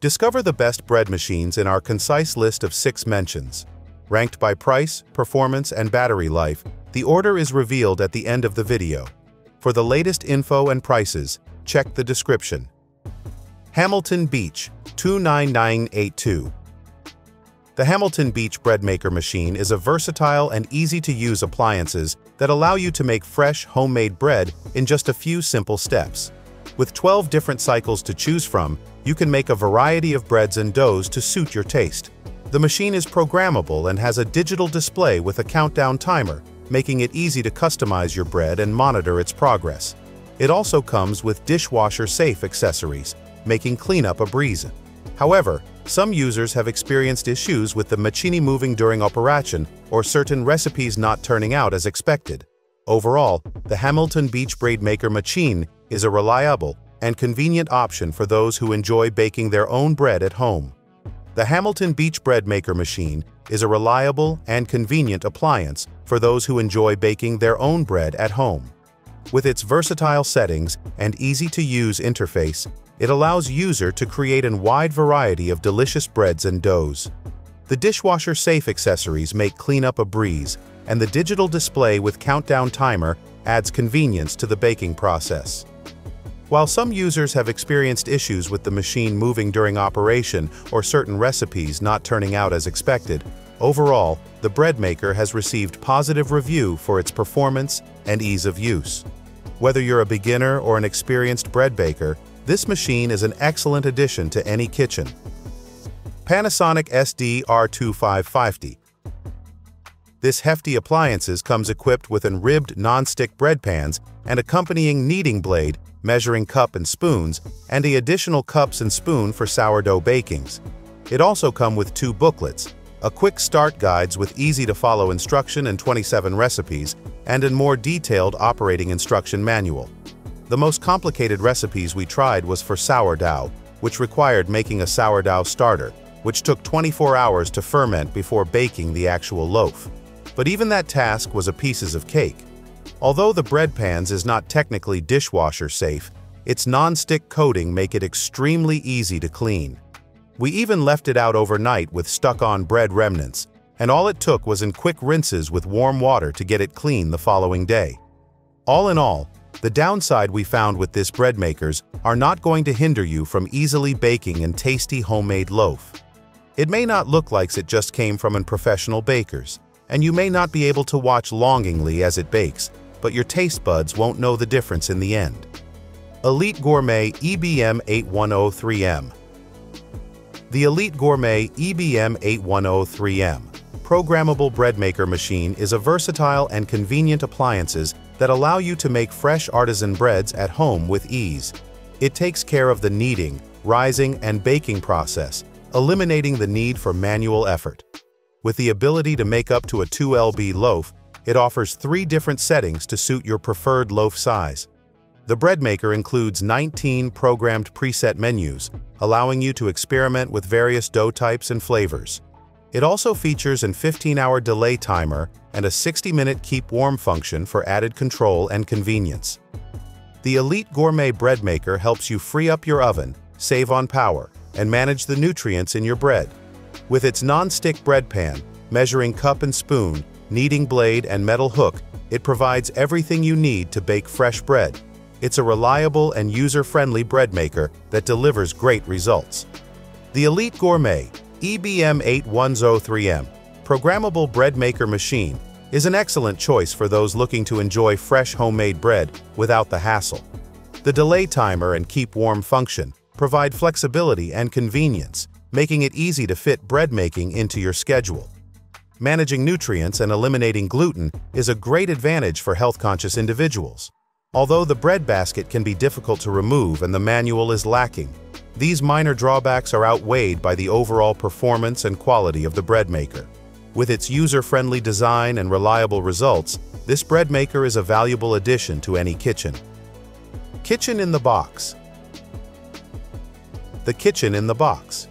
Discover the best bread machines in our concise list of 6 mentions. Ranked by price, performance, and battery life, the order is revealed at the end of the video. For the latest info and prices, check the description. Hamilton Beach 29982. The Hamilton Beach Bread Maker machine is a versatile and easy-to-use appliances that allow you to make fresh, homemade bread in just a few simple steps. With 12 different cycles to choose from, you can make a variety of breads and doughs to suit your taste. The machine is programmable and has a digital display with a countdown timer, making it easy to customize your bread and monitor its progress. It also comes with dishwasher-safe accessories, making cleanup a breeze. However, some users have experienced issues with the machine moving during operation or certain recipes not turning out as expected. Overall, the Hamilton Beach Bread Maker machine is a reliable and convenient option for those who enjoy baking their own bread at home. The Hamilton Beach Bread Maker machine is a reliable and convenient appliance for those who enjoy baking their own bread at home. With its versatile settings and easy-to-use interface, it allows user to create a wide variety of delicious breads and doughs. The dishwasher-safe accessories make cleanup a breeze, and the digital display with countdown timer adds convenience to the baking process. While some users have experienced issues with the machine moving during operation or certain recipes not turning out as expected, overall, the bread maker has received positive review for its performance and ease of use. Whether you're a beginner or an experienced bread baker, this machine is an excellent addition to any kitchen. Panasonic SD-R2550. This hefty appliance comes equipped with ribbed non-stick bread pans and accompanying kneading blade, measuring cup and spoons, and the additional cups and spoon for sourdough bakings. It also comes with 2 booklets, a quick start guides with easy-to-follow instruction and 27 recipes, and a more detailed operating instruction manual. The most complicated recipes we tried was for sourdough, which required making a sourdough starter, which took 24 hours to ferment before baking the actual loaf. But even that task was a piece of cake. Although the bread pans is not technically dishwasher safe, its non-stick coating make it extremely easy to clean. We even left it out overnight with stuck-on bread remnants, and all it took was quick rinses with warm water to get it clean the following day. All in all, the downside we found with this bread makers are not going to hinder you from easily baking a tasty homemade loaf. It may not look like it just came from a professional bakers, and you may not be able to watch longingly as it bakes, but your taste buds won't know the difference in the end. Elite Gourmet EBM8103M. The Elite Gourmet EBM8103M programmable bread maker machine is a versatile and convenient appliance that allow you to make fresh artisan breads at home with ease. It takes care of the kneading, rising, and baking process, eliminating the need for manual effort. With the ability to make up to a 2 lb loaf, it offers 3 different settings to suit your preferred loaf size. The bread maker includes 19 programmed preset menus, allowing you to experiment with various dough types and flavors. It also features a 15-hour delay timer and a 60-minute keep warm function for added control and convenience. The Elite Gourmet bread maker helps you free up your oven, save on power, and manage the nutrients in your bread. With its non-stick bread pan, measuring cup and spoon, kneading blade, and metal hook, it provides everything you need to bake fresh bread. It's a reliable and user-friendly bread maker that delivers great results. The Elite Gourmet EBM8103M programmable bread maker machine is an excellent choice for those looking to enjoy fresh homemade bread without the hassle. The delay timer and keep warm function provide flexibility and convenience, making it easy to fit bread making into your schedule. Managing nutrients and eliminating gluten is a great advantage for health-conscious individuals. Although the bread basket can be difficult to remove and the manual is lacking, these minor drawbacks are outweighed by the overall performance and quality of the bread maker. With its user-friendly design and reliable results, this bread maker is a valuable addition to any kitchen. Kitchen in the box. The kitchen in the box.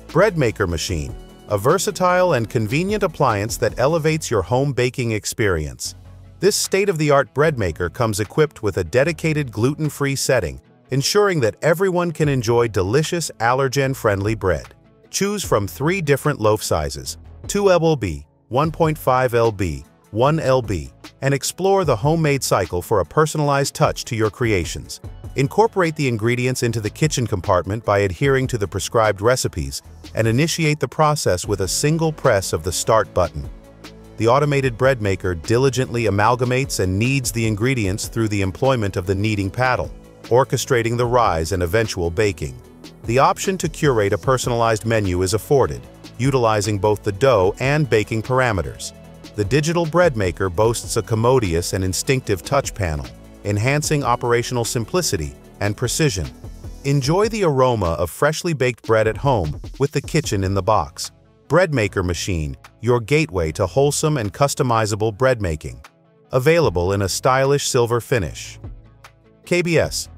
Bread maker machine, a versatile and convenient appliance that elevates your home baking experience. This state-of-the-art bread maker comes equipped with a dedicated gluten-free setting, ensuring that everyone can enjoy delicious allergen-friendly bread. Choose from 3 different loaf sizes, 2 lb, 1.5 lb, 1 lb, and explore the homemade cycle for a personalized touch to your creations. Incorporate the ingredients into the kitchen compartment by adhering to the prescribed recipes and initiate the process with a single press of the Start button. The automated bread maker diligently amalgamates and kneads the ingredients through the employment of the kneading paddle, orchestrating the rise and eventual baking. The option to curate a personalized menu is afforded, utilizing both the dough and baking parameters. The digital bread maker boasts a commodious and instinctive touch panel, enhancing operational simplicity and precision. Enjoy the aroma of freshly baked bread at home with the kitchen in the box. Bread Maker Machine, your gateway to wholesome and customizable bread making. Available in a stylish silver finish. KBS.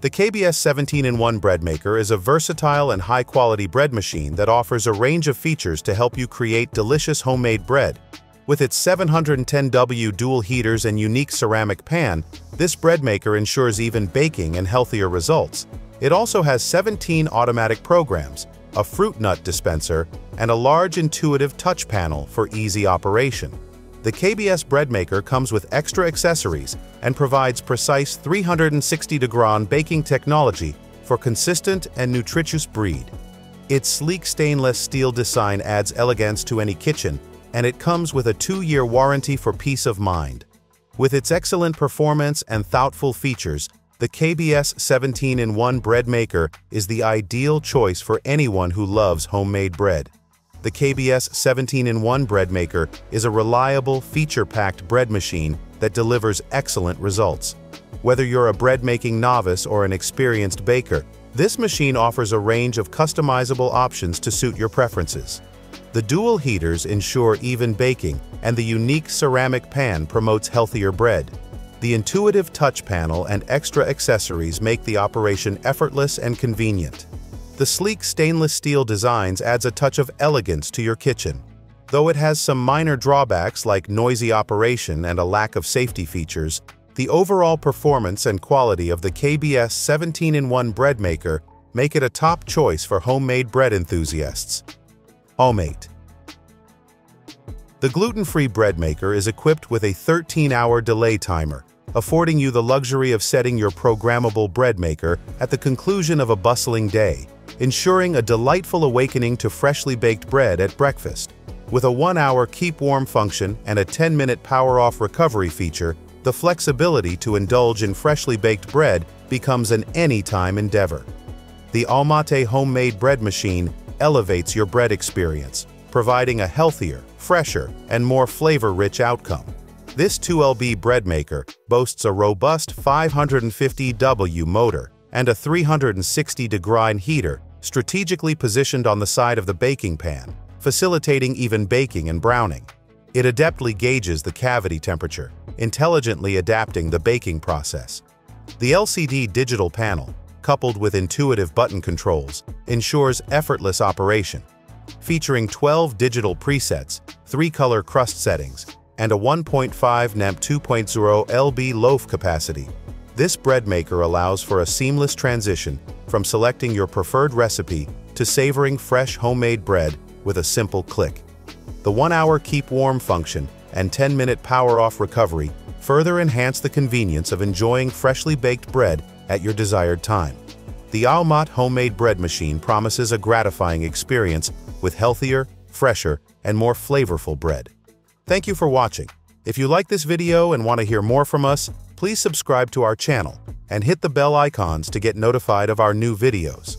The KBS 17-in-1 bread maker is a versatile and high-quality bread machine that offers a range of features to help you create delicious homemade bread. With its 710W dual heaters and unique ceramic pan, this bread maker ensures even baking and healthier results. It also has 17 automatic programs, a fruit nut dispenser, and a large intuitive touch panel for easy operation. The KBS bread maker comes with extra accessories and provides precise 360-degree baking technology for consistent and nutritious bread. Its sleek stainless steel design adds elegance to any kitchen, and it comes with a 2-year warranty for peace of mind. With its excellent performance and thoughtful features, the KBS 17-in-1 bread maker is the ideal choice for anyone who loves homemade bread. The KBS 17-in-1 bread maker is a reliable, feature-packed bread machine that delivers excellent results. Whether you're a bread-making novice or an experienced baker, this machine offers a range of customizable options to suit your preferences. The dual heaters ensure even baking, and the unique ceramic pan promotes healthier bread. The intuitive touch panel and extra accessories make the operation effortless and convenient. The sleek stainless steel designs adds a touch of elegance to your kitchen. Though it has some minor drawbacks like noisy operation and a lack of safety features, the overall performance and quality of the KBS 17-in-1 bread maker make it a top choice for homemade bread enthusiasts. AUMATE. The gluten-free bread maker is equipped with a 13-hour delay timer, affording you the luxury of setting your programmable bread maker at the conclusion of a bustling day, ensuring a delightful awakening to freshly baked bread at breakfast. With a 1-hour keep warm function and a 10-minute power-off recovery feature, the flexibility to indulge in freshly baked bread becomes an anytime endeavor. The AUMATE homemade bread machine elevates your bread experience, providing a healthier, fresher, and more flavor-rich outcome. This 2LB bread maker boasts a robust 550W motor and a 360-degree heater strategically positioned on the side of the baking pan, facilitating even baking and browning. It adeptly gauges the cavity temperature, intelligently adapting the baking process. The LCD digital panel, coupled with intuitive button controls, ensures effortless operation. Featuring 12 digital presets, 3-color crust settings, and a 1.5 NEMP 2.0 lb loaf capacity, this bread maker allows for a seamless transition from selecting your preferred recipe to savoring fresh homemade bread with a simple click. The 1-hour keep warm function and 10-minute power-off recovery further enhance the convenience of enjoying freshly baked bread at your desired time. The AUMATE homemade bread machine promises a gratifying experience with healthier, fresher, and more flavorful bread. Thank you for watching. If you like this video and want to hear more from us, please subscribe to our channel and hit the bell icons to get notified of our new videos.